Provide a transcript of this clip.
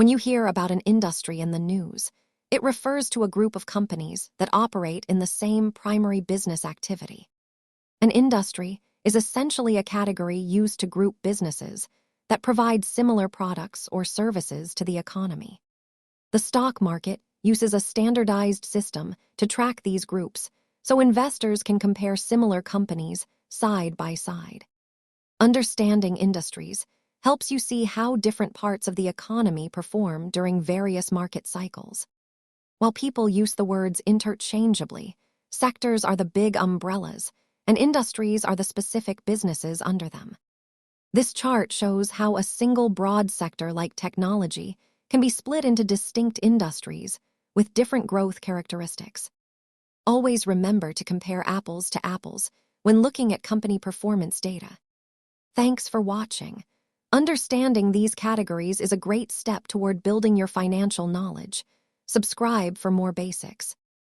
When you hear about an industry in the news, it refers to a group of companies that operate in the same primary business activity. An industry is essentially a category used to group businesses that provide similar products or services to the economy. The stock market uses a standardized system to track these groups so investors can compare similar companies side by side. Understanding industries helps you see how different parts of the economy perform during various market cycles. While people use the words interchangeably, sectors are the big umbrellas, and industries are the specific businesses under them. This chart shows how a single broad sector like technology can be split into distinct industries with different growth characteristics. Always remember to compare apples to apples when looking at company performance data. Thanks for watching. Understanding these categories is a great step toward building your financial knowledge. Subscribe for more basics.